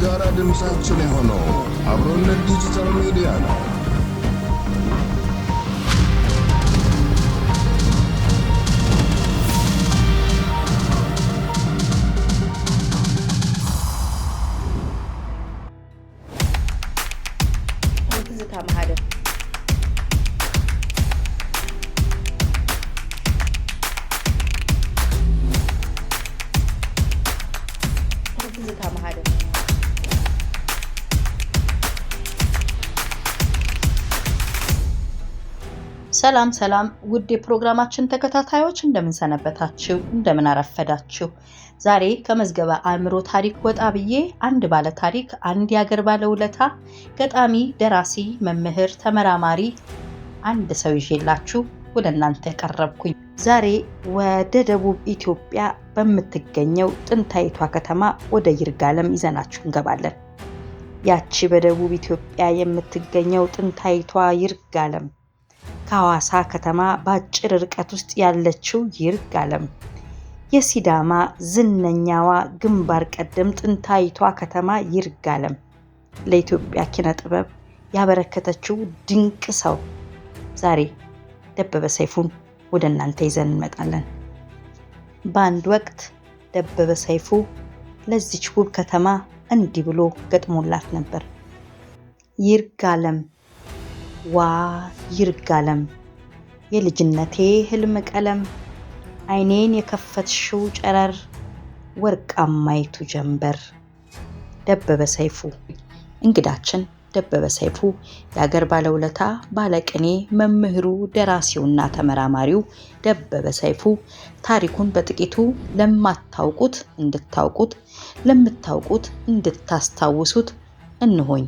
የጋራ ድምጻችን የሆነው አብሮነት ዲጂታል ሚዲያ ነው። ሰላም ሰላም ውድ የፕሮግራማችን ተከታታዮች እንደምን ሰነበታችሁ እንደምን አረፈዳችሁ። ዛሬ ከመዝገበ አእምሮ ታሪክ ወጣ ብዬ አንድ ባለ ታሪክ አንድ ያገር ባለውለታ ገጣሚ ደራሲ መምህር ተመራማሪ አንድ ሰው ይዤላችሁ ወደ እናንተ ቀረብኩኝ። ዛሬ ወደ ደቡብ ኢትዮጵያ በምትገኘው ጥንታዊቷ ከተማ ወደ ይርጋለም ይዘናችሁ እንገባለን። ያቺ በደቡብ ኢትዮጵያ የምትገኘው ጥንታዊቷ ይርጋለም ከሐዋሳ ከተማ በአጭር ርቀት ውስጥ ያለችው ይርጋለም የሲዳማ ዝነኛዋ ግንባር ቀደም ጥንታዊቷ ከተማ ይርጋለም ለኢትዮጵያ ኪነ ጥበብ ያበረከተችው ድንቅ ሰው ዛሬ ደበበ ሰይፉን ወደ እናንተ ይዘን እንመጣለን። በአንድ ወቅት ደበበ ሰይፉ ለዚች ውብ ከተማ እንዲህ ብሎ ገጥሞላት ነበር። ይርጋለም ዋ ይርጋለም የልጅነቴ ህልም ቀለም አይኔን የከፈትሽው ጨረር ወርቃማይቱ ጀንበር። ደበበ ሰይፉ። እንግዳችን ደበበ ሰይፉ የአገር ባለውለታ ባለቅኔ መምህሩ ደራሲውና ተመራማሪው ደበበ ሰይፉ ታሪኩን በጥቂቱ ለማታውቁት እንድታውቁት ለምታውቁት እንድታስታውሱት እንሆኝ።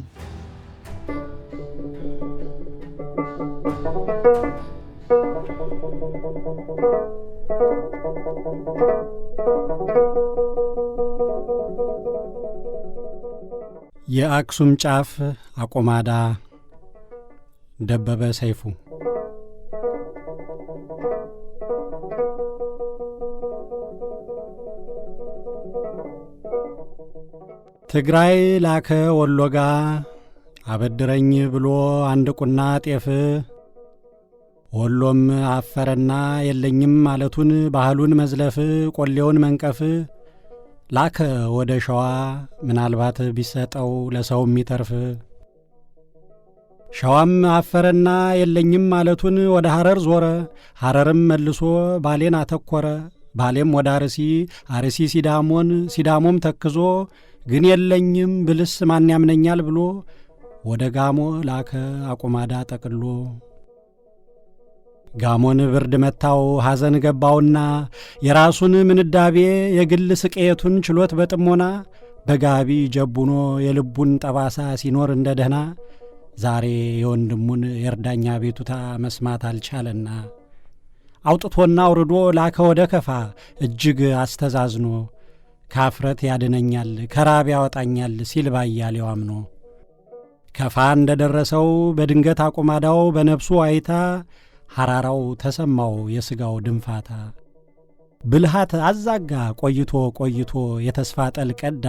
የአክሱም ጫፍ አቆማዳ ደበበ ሰይፉ። ትግራይ ላከ ወሎጋ አበድረኝ ብሎ አንድ ቁና ጤፍ ወሎም አፈረና የለኝም ማለቱን ባህሉን መዝለፍ ቆሌውን መንቀፍ ላከ ወደ ሸዋ ምናልባት ቢሰጠው ለሰው የሚተርፍ ሸዋም አፈረና የለኝም ማለቱን ወደ ሐረር ዞረ ሐረርም መልሶ ባሌን አተኮረ ባሌም ወደ አርሲ ሲዳሞም ተክዞ ግን የለኝም ብልስ ማን ያምነኛል ብሎ ወደ ጋሞ ላከ አቁማዳ ጠቅሎ ጋሞን ብርድ መታው ሐዘን ገባውና የራሱን ምንዳቤ የግል ስቄቱን ችሎት በጥሞና በጋቢ ጀቡኖ የልቡን ጠባሳ ሲኖር እንደ ደህና ዛሬ የወንድሙን የእርዳኛ ቤቱታ መስማት አልቻለና አውጥቶና አውርዶ ላከ ወደ ከፋ እጅግ አስተዛዝኖ ካፍረት ያድነኛል ከራብ ያወጣኛል ሲል ባያሌው አምኖ ከፋ እንደ ደረሰው በድንገት አቁማዳው በነፍሱ አይታ ሐራራው ተሰማው የሥጋው ድንፋታ ብልሃት አዛጋ ቆይቶ የተስፋ ጠል ቀዳ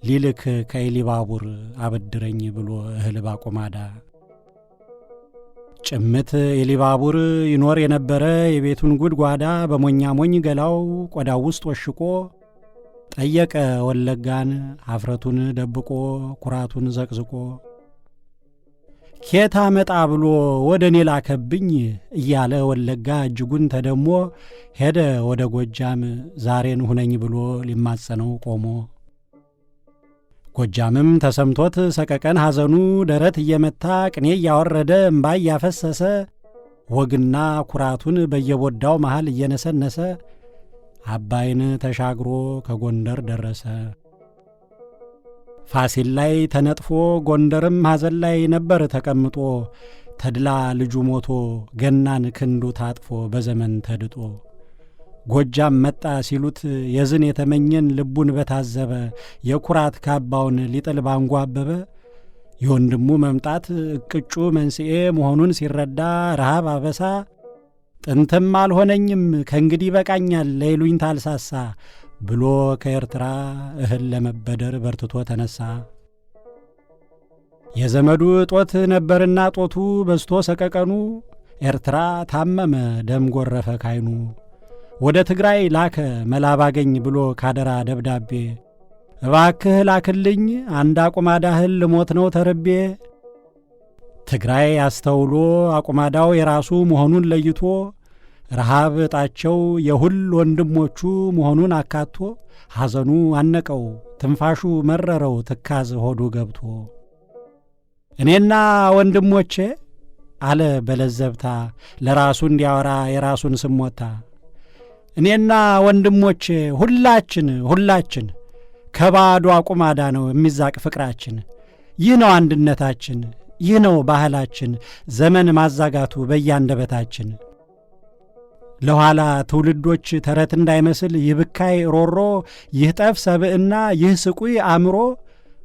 ሊልክ ከኢሊባቡር አበድረኝ ብሎ እህል ባቆማዳ ጭምት ኢሊባቡር ይኖር የነበረ የቤቱን ጉድጓዳ በሞኛ ሞኝ ገላው ቆዳው ውስጥ ወሽቆ ጠየቀ ወለጋን ኀፍረቱን ደብቆ ኩራቱን ዘቅዝቆ ኬታ መጣ ብሎ ወደ እኔ ላከብኝ እያለ ወለጋ እጅጉን ተደሞ ሄደ ወደ ጎጃም ዛሬን ሁነኝ ብሎ ሊማጸነው ቆሞ ጎጃምም ተሰምቶት ሰቀቀን ሐዘኑ ደረት እየመታ ቅኔ እያወረደ እምባ እያፈሰሰ ወግና ኩራቱን በየቦዳው መሃል እየነሰነሰ አባይን ተሻግሮ ከጎንደር ደረሰ። ፋሲል ላይ ተነጥፎ ጎንደርም ሐዘን ላይ ነበር ተቀምጦ ተድላ ልጁ ሞቶ ገናን ክንዱ ታጥፎ በዘመን ተድጦ ጎጃም መጣ ሲሉት የዝን የተመኘን ልቡን በታዘበ የኩራት ካባውን ሊጥል ባንጓበበ የወንድሙ መምጣት እቅጩ መንስኤ መሆኑን ሲረዳ ረሃብ አበሳ ጥንትም አልሆነኝም ከእንግዲህ በቃኛል ለይሉኝ ታልሳሳ ብሎ ከኤርትራ እህል ለመበደር በርትቶ ተነሳ። የዘመዱ ጦት ነበርና ጦቱ በዝቶ ሰቀቀኑ ኤርትራ ታመመ ደም ጎረፈ ካይኑ ወደ ትግራይ ላከ መላባገኝ ብሎ ካደራ ደብዳቤ እባክህ ላክልኝ አንድ አቁማዳ እህል ልሞት ነው ተርቤ። ትግራይ አስተውሎ አቁማዳው የራሱ መሆኑን ለይቶ ረሃብ ዕጣቸው የሁል ወንድሞቹ መሆኑን አካቶ ሐዘኑ አነቀው ትንፋሹ መረረው ትካዝ ሆዱ ገብቶ እኔና ወንድሞቼ አለ በለዘብታ ለራሱ እንዲያወራ የራሱን ስሞታ እኔና ወንድሞቼ ሁላችን ከባዶ አቁማዳ ነው የሚዛቅ ፍቅራችን። ይህ ነው አንድነታችን፣ ይህ ነው ባህላችን፣ ዘመን ማዛጋቱ በያንደበታችን። ለኋላ ትውልዶች ተረት እንዳይመስል ይህ ብካይ ሮሮ፣ ይህ ጠፍ ሰብዕና፣ ይህ ስቁይ አእምሮ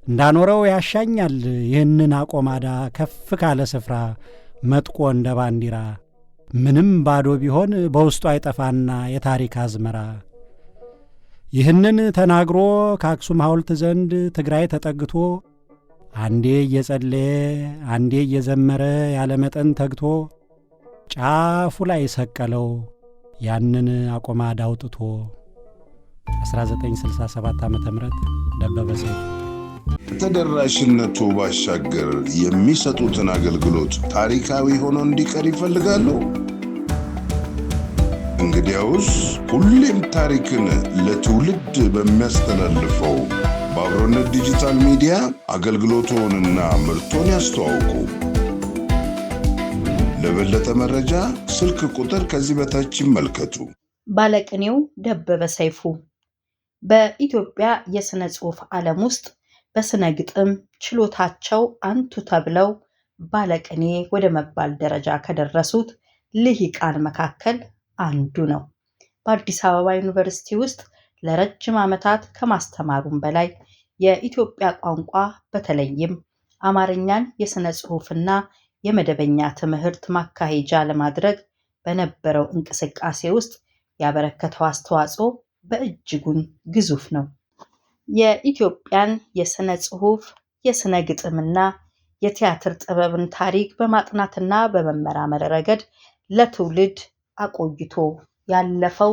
እንዳኖረው ያሻኛል ይህንን አቆማዳ ከፍ ካለ ስፍራ መጥቆ እንደ ባንዲራ። ምንም ባዶ ቢሆን በውስጡ አይጠፋና የታሪክ አዝመራ። ይህንን ተናግሮ ከአክሱም ሐውልት ዘንድ ትግራይ ተጠግቶ አንዴ እየጸለየ አንዴ እየዘመረ ያለ መጠን ተግቶ ጫፉ ላይ ሰቀለው ያንን አቆማዳ አውጥቶ 1967 ዓ.ም ደበበ ሰይፉ። ተደራሽነቱ ባሻገር የሚሰጡትን አገልግሎት ታሪካዊ ሆኖ እንዲቀር ይፈልጋሉ? እንግዲያውስ ሁሌም ታሪክን ለትውልድ በሚያስተላልፈው በአብሮነት ዲጂታል ሚዲያ አገልግሎቶንና ምርቶን ያስተዋውቁ። ለበለጠ መረጃ ስልክ ቁጥር ከዚህ በታች ይመልከቱ። ባለቅኔው ደበበ ሰይፉ በኢትዮጵያ የሥነ ጽሑፍ ዓለም ውስጥ በሥነ ግጥም ችሎታቸው አንቱ ተብለው ባለቅኔ ወደ መባል ደረጃ ከደረሱት ልሂቃን መካከል አንዱ ነው። በአዲስ አበባ ዩኒቨርሲቲ ውስጥ ለረጅም ዓመታት ከማስተማሩም በላይ የኢትዮጵያ ቋንቋ በተለይም አማርኛን የሥነ ጽሑፍና የመደበኛ ትምህርት ማካሄጃ ለማድረግ በነበረው እንቅስቃሴ ውስጥ ያበረከተው አስተዋጽኦ በእጅጉን ግዙፍ ነው። የኢትዮጵያን የሥነ ጽሑፍ፣ የሥነ ግጥምና የቲያትር ጥበብን ታሪክ በማጥናትና በመመራመር ረገድ ለትውልድ አቆይቶ ያለፈው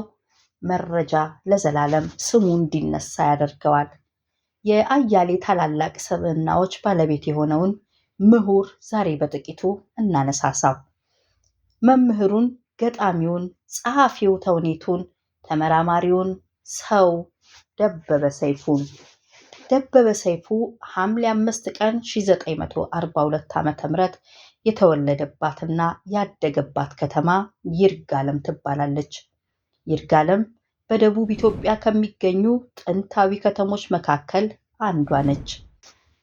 መረጃ ለዘላለም ስሙ እንዲነሳ ያደርገዋል። የአያሌ ታላላቅ ሰብዕናዎች ባለቤት የሆነውን ምሁር ዛሬ በጥቂቱ እናነሳሳው። መምህሩን፣ ገጣሚውን፣ ጸሐፊው ተውኔቱን፣ ተመራማሪውን ሰው ደበበ ሰይፉን። ደበበ ሰይፉ ሐምሌ 5 ቀን 1942 ዓ.ም የተወለደባትና ያደገባት ከተማ ይርጋለም ትባላለች። ይርጋለም በደቡብ ኢትዮጵያ ከሚገኙ ጥንታዊ ከተሞች መካከል አንዷ ነች።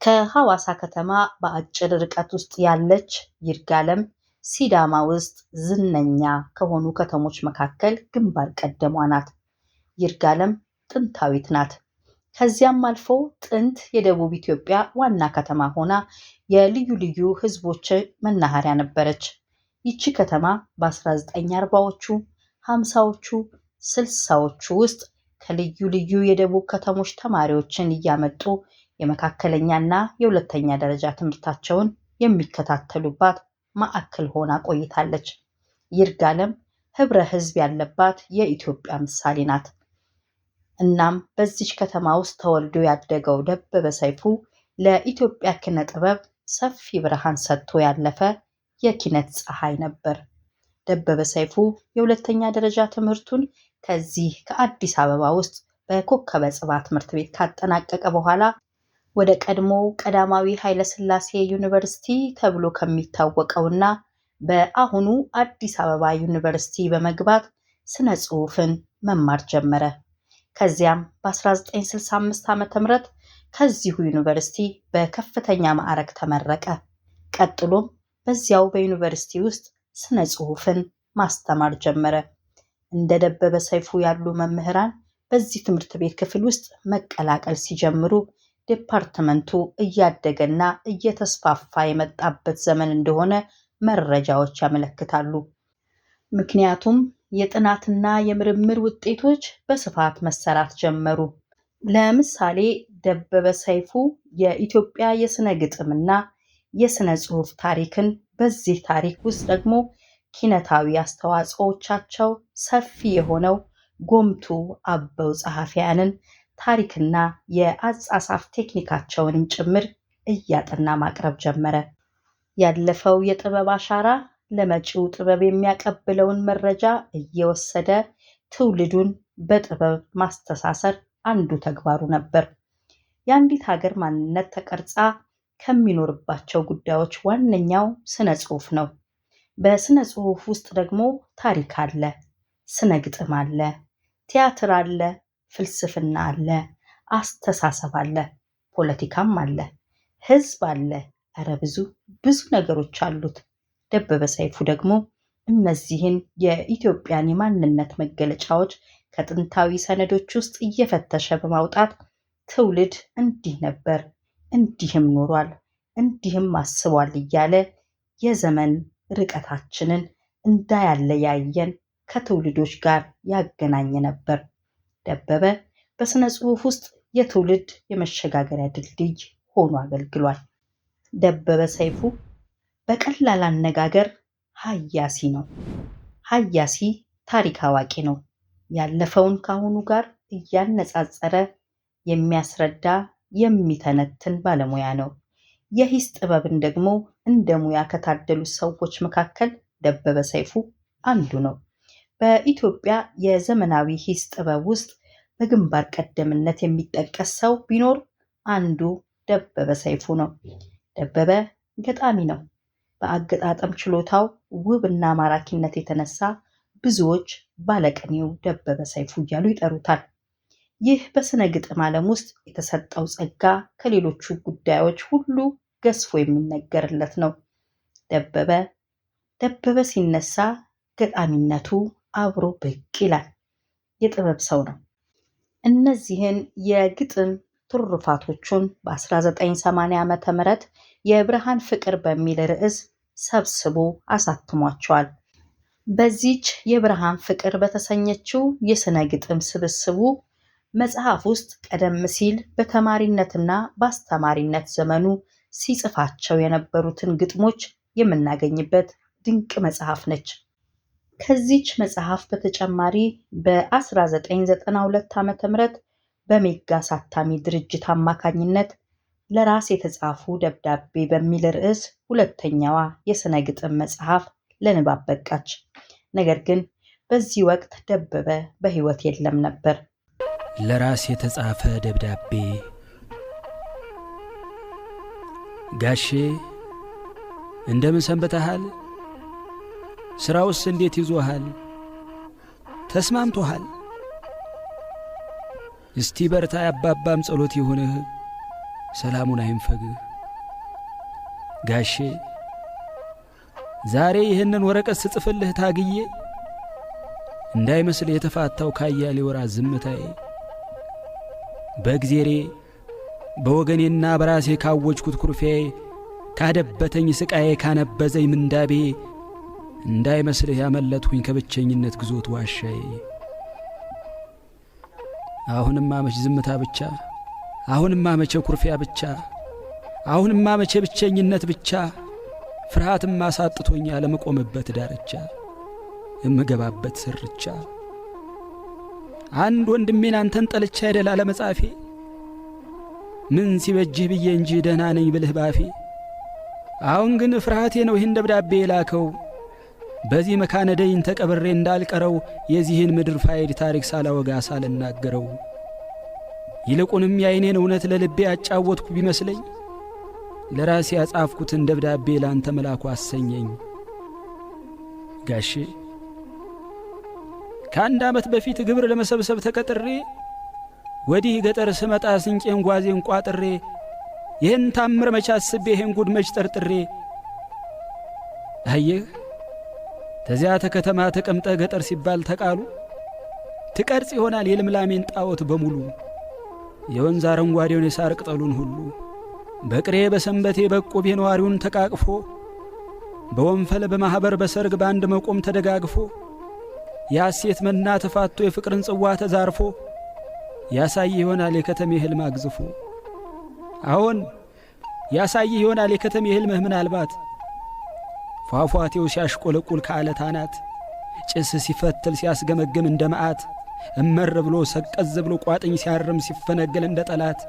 ከሐዋሳ ከተማ በአጭር ርቀት ውስጥ ያለች ይርጋለም ሲዳማ ውስጥ ዝነኛ ከሆኑ ከተሞች መካከል ግንባር ቀደሟ ናት። ይርጋለም ጥንታዊት ናት። ከዚያም አልፎ ጥንት የደቡብ ኢትዮጵያ ዋና ከተማ ሆና የልዩ ልዩ ሕዝቦች መናኸሪያ ነበረች። ይቺ ከተማ በ1940ዎቹ፣ 50ዎቹ፣ 60ዎቹ ውስጥ ከልዩ ልዩ የደቡብ ከተሞች ተማሪዎችን እያመጡ የመካከለኛና የሁለተኛ ደረጃ ትምህርታቸውን የሚከታተሉባት ማዕከል ሆና ቆይታለች። ይርጋለም ህብረ ሕዝብ ያለባት የኢትዮጵያ ምሳሌ ናት። እናም በዚች ከተማ ውስጥ ተወልዶ ያደገው ደበበ ሰይፉ ለኢትዮጵያ ኪነ ጥበብ ሰፊ ብርሃን ሰጥቶ ያለፈ የኪነት ፀሐይ ነበር። ደበበ ሰይፉ የሁለተኛ ደረጃ ትምህርቱን ከዚህ ከአዲስ አበባ ውስጥ በኮከበ ጽባ ትምህርት ቤት ካጠናቀቀ በኋላ ወደ ቀድሞ ቀዳማዊ ኃይለ ሥላሴ ዩኒቨርሲቲ ተብሎ ከሚታወቀውና በአሁኑ አዲስ አበባ ዩኒቨርሲቲ በመግባት ስነ ጽሑፍን መማር ጀመረ። ከዚያም በ1965 ዓ.ም ከዚሁ ዩኒቨርሲቲ በከፍተኛ ማዕረግ ተመረቀ። ቀጥሎም በዚያው በዩኒቨርሲቲ ውስጥ ስነ ጽሑፍን ማስተማር ጀመረ። እንደ ደበበ ሰይፉ ያሉ መምህራን በዚህ ትምህርት ቤት ክፍል ውስጥ መቀላቀል ሲጀምሩ ዲፓርትመንቱ እያደገና እየተስፋፋ የመጣበት ዘመን እንደሆነ መረጃዎች ያመለክታሉ። ምክንያቱም የጥናትና የምርምር ውጤቶች በስፋት መሰራት ጀመሩ። ለምሳሌ ደበበ ሰይፉ የኢትዮጵያ የሥነ ግጥምና የሥነ ጽሑፍ ታሪክን፣ በዚህ ታሪክ ውስጥ ደግሞ ኪነታዊ አስተዋጽኦቻቸው ሰፊ የሆነው ጎምቱ አበው ጸሐፊያንን ታሪክና የአጻጻፍ ቴክኒካቸውንም ጭምር እያጠና ማቅረብ ጀመረ። ያለፈው የጥበብ አሻራ ለመጪው ጥበብ የሚያቀብለውን መረጃ እየወሰደ ትውልዱን በጥበብ ማስተሳሰር አንዱ ተግባሩ ነበር። የአንዲት ሀገር ማንነት ተቀርጻ ከሚኖርባቸው ጉዳዮች ዋነኛው ስነ ጽሑፍ ነው። በስነ ጽሑፍ ውስጥ ደግሞ ታሪክ አለ፣ ስነ ግጥም አለ፣ ቲያትር አለ፣ ፍልስፍና አለ፣ አስተሳሰብ አለ፣ ፖለቲካም አለ፣ ህዝብ አለ። እረ ብዙ ነገሮች አሉት። ደበበ ሰይፉ ደግሞ እነዚህን የኢትዮጵያን የማንነት መገለጫዎች ከጥንታዊ ሰነዶች ውስጥ እየፈተሸ በማውጣት ትውልድ እንዲህ ነበር፣ እንዲህም ኖሯል፣ እንዲህም አስቧል እያለ የዘመን ርቀታችንን እንዳያለያየን ከትውልዶች ጋር ያገናኘ ነበር። ደበበ በስነ ጽሑፍ ውስጥ የትውልድ የመሸጋገሪያ ድልድይ ሆኖ አገልግሏል። ደበበ ሰይፉ በቀላል አነጋገር ሀያሲ ነው። ሀያሲ ታሪክ አዋቂ ነው። ያለፈውን ከአሁኑ ጋር እያነጻጸረ የሚያስረዳ የሚተነትን ባለሙያ ነው። የሂስ ጥበብን ደግሞ እንደ ሙያ ከታደሉት ሰዎች መካከል ደበበ ሰይፉ አንዱ ነው። በኢትዮጵያ የዘመናዊ ሂስ ጥበብ ውስጥ በግንባር ቀደምነት የሚጠቀስ ሰው ቢኖር አንዱ ደበበ ሰይፉ ነው። ደበበ ገጣሚ ነው። በአገጣጠም ችሎታው ውብና ማራኪነት የተነሳ ብዙዎች ባለቅኔው ደበበ ሰይፉ እያሉ ይጠሩታል። ይህ በስነ ግጥም ዓለም ውስጥ የተሰጠው ጸጋ ከሌሎቹ ጉዳዮች ሁሉ ገዝፎ የሚነገርለት ነው። ደበበ ሲነሳ ገጣሚነቱ አብሮ ብቅ ይላል። የጥበብ ሰው ነው። እነዚህን የግጥም ትሩፋቶቹን በ1980 ዓ.ም የብርሃን ፍቅር በሚል ርዕስ ሰብስቦ አሳትሟቸዋል። በዚች የብርሃን ፍቅር በተሰኘችው የስነ ግጥም ስብስቡ መጽሐፍ ውስጥ ቀደም ሲል በተማሪነትና በአስተማሪነት ዘመኑ ሲጽፋቸው የነበሩትን ግጥሞች የምናገኝበት ድንቅ መጽሐፍ ነች። ከዚች መጽሐፍ በተጨማሪ በ1992 ዓ.ም በሜጋ አሳታሚ ድርጅት አማካኝነት ለራስ የተጻፉ ደብዳቤ በሚል ርዕስ ሁለተኛዋ የስነ ግጥም መጽሐፍ ለንባብ በቃች። ነገር ግን በዚህ ወቅት ደበበ በሕይወት የለም ነበር። ለራስ የተጻፈ ደብዳቤ። ጋሼ እንደምን ሰንብተሃል? ስራውስ እንዴት ይዞሃል? ተስማምቶሃል? እስቲ በርታ፣ ያባባም ጸሎት ይሁንህ፣ ሰላሙን አይንፈግህ። ጋሼ ዛሬ ይህንን ወረቀት ስጽፍልህ ታግዬ እንዳይመስል የተፋታው ካያሌ ወራት ዝምታዬ በእግዜሬ በወገኔና በራሴ ካወጅኩት ኩርፊያዬ ካደበተኝ ስቃዬ ካነበዘኝ ምንዳቤ እንዳይመስልህ ያመለጥሁኝ ከብቸኝነት ግዞት ዋሻዬ። አሁንማ መች ዝምታ ብቻ፣ አሁንማ መቼ ኩርፊያ ብቻ፣ አሁንማ መቼ ብቸኝነት ብቻ፣ ፍርሃትማ ሳጥቶኛ ለመቆምበት ዳርቻ እምገባበት ስርቻ። አንድ ወንድሜን አንተን ጠልቻ አይደል አለመጻፌ፣ ምን ሲበጅህ ብዬ እንጂ ደህና ነኝ ብልህ ባፌ። አሁን ግን ፍርሃቴ ነው ይህን ደብዳቤ የላከው፣ በዚህ መካነ ደይን ተቀብሬ እንዳልቀረው የዚህን ምድር ፋይድ ታሪክ ሳላወጋ ሳልናገረው። ይልቁንም የዓይኔን እውነት ለልቤ ያጫወትኩ ቢመስለኝ ለራሴ ያጻፍኩትን ደብዳቤ ላንተ መላኩ አሰኘኝ። ጋሼ ከአንድ ዓመት በፊት ግብር ለመሰብሰብ ተቀጥሬ ወዲህ ገጠር ስመጣ ስንቄን ጓዜን ቋጥሬ ይህን ታምር መች አስቤ ይህን ጉድ መች ጠርጥሬ። አየህ ተዚያ ተከተማ ተቀምጠ ገጠር ሲባል ተቃሉ ትቀርጽ ይሆናል የልምላሜን ጣዖት በሙሉ የወንዝ አረንጓዴውን የሳር ቅጠሉን ሁሉ በቅሬ በሰንበቴ በቆብ የነዋሪውን ተቃቅፎ በወንፈል በማኅበር በሰርግ በአንድ መቆም ተደጋግፎ ያሴት መና ተፋቶ የፍቅርን ጽዋ ተዛርፎ ያሳይ ይሆናል የከተሜ ሕልም አግዝፎ። ያሳይህ ይሆናል የከተሜ ሕልምህ ምናልባት። ፏፏቴው ሲያሽቆለቁል ከዓለት አናት፣ ጭስ ሲፈትል ሲያስገመግም እንደ መዓት፣ እመር ብሎ ሰቀዝ ብሎ ቋጥኝ ሲያርም ሲፈነገል እንደ ጠላት፣